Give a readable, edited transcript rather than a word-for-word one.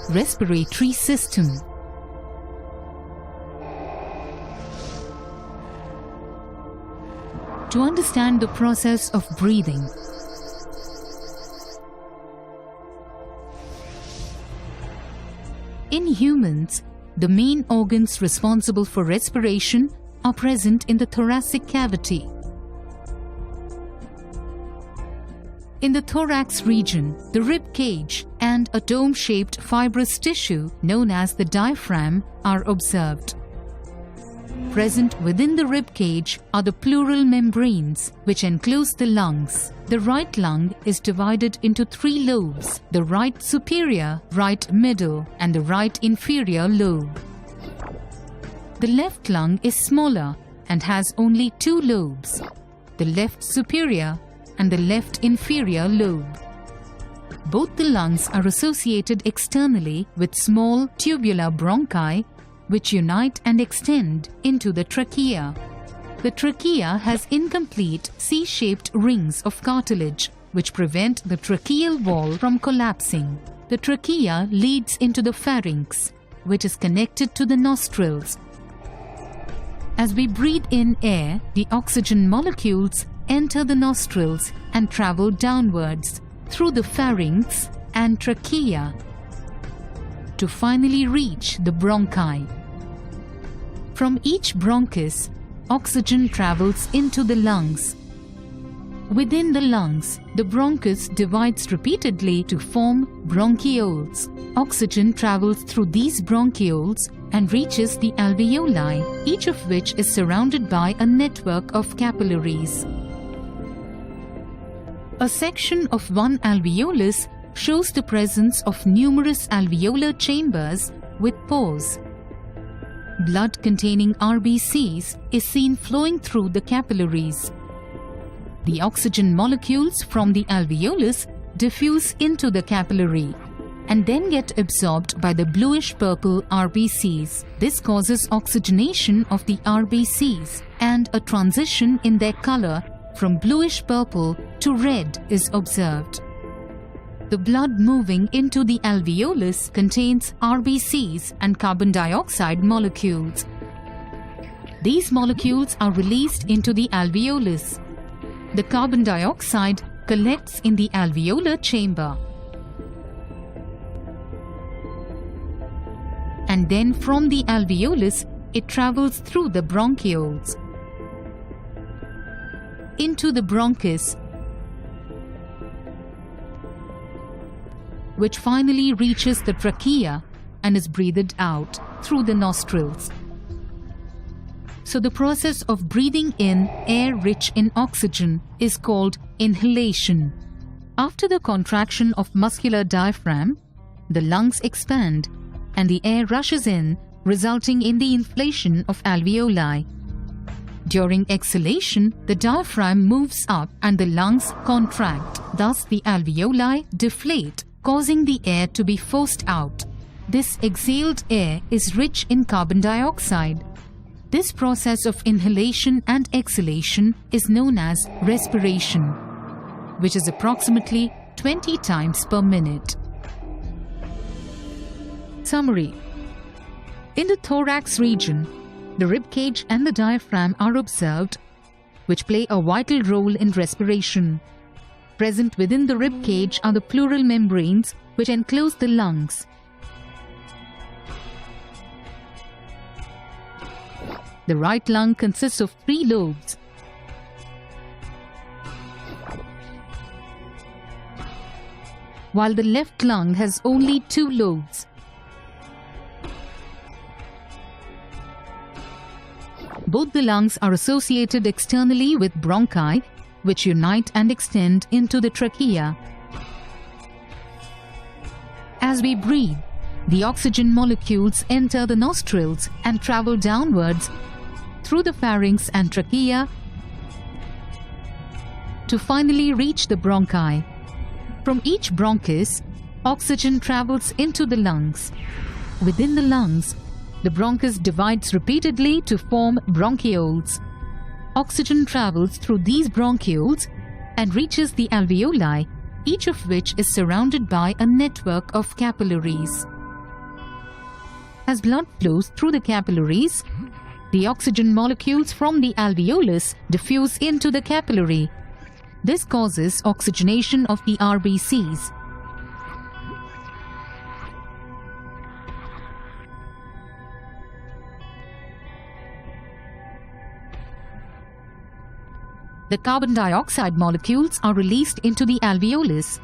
respiratory system. To understand the process of breathing, in humans, the main organs responsible for respiration are present in the thoracic cavity. In the thorax region, the rib cage and a dome-shaped fibrous tissue known as the diaphragm are observed. Present within the rib cage are the pleural membranes, which enclose the lungs. The right lung is divided into 3 lobes: the right superior, right middle, and the right inferior lobe. The left lung is smaller and has only 2 lobes: the left superior and the left inferior lobe. Both the lungs are associated externally with small tubular bronchi, which unite and extend into the trachea. The trachea has incomplete C-shaped rings of cartilage, which prevent the tracheal wall from collapsing. The trachea leads into the pharynx, which is connected to the nostrils. As we breathe in air, the oxygen molecules enter the nostrils and travel downwards through the pharynx and trachea to finally reach the bronchi. From each bronchus, oxygen travels into the lungs. Within the lungs, the bronchus divides repeatedly to form bronchioles. Oxygen travels through these bronchioles and reaches the alveoli, each of which is surrounded by a network of capillaries. A section of one alveolus shows the presence of numerous alveolar chambers with pores. Blood containing RBCs is seen flowing through the capillaries. The oxygen molecules from the alveolus diffuse into the capillary and then get absorbed by the bluish-purple RBCs. This causes oxygenation of the RBCs, and a transition in their color from bluish-purple to red is observed. The blood moving into the alveolus contains RBCs and carbon dioxide molecules. These molecules are released into the alveolus. The carbon dioxide collects in the alveolar chamber. And then from the alveolus, it travels through the bronchioles into the bronchus, which finally reaches the trachea and is breathed out through the nostrils. So the process of breathing in air rich in oxygen is called inhalation. After the contraction of muscular diaphragm, the lungs expand and the air rushes in, resulting in the inflation of alveoli. During exhalation, the diaphragm moves up and the lungs contract. Thus, the alveoli deflate, causing the air to be forced out. This exhaled air is rich in carbon dioxide. This process of inhalation and exhalation is known as respiration, which is approximately 20 times per minute. Summary. In the thorax region, the rib cage and the diaphragm are observed, which play a vital role in respiration. Present within the rib cage are the pleural membranes, which enclose the lungs. The right lung consists of 3 lobes. While the left lung has only 2 lobes. Both the lungs are associated externally with bronchi, which unite and extend into the trachea. As we breathe, the oxygen molecules enter the nostrils and travel downwards through the pharynx and trachea to finally reach the bronchi. From each bronchus, oxygen travels into the lungs. Within the lungs, the bronchus divides repeatedly to form bronchioles. Oxygen travels through these bronchioles and reaches the alveoli, each of which is surrounded by a network of capillaries. As blood flows through the capillaries, the oxygen molecules from the alveolus diffuse into the capillary. This causes oxygenation of the RBCs. The carbon dioxide molecules are released into the alveolus.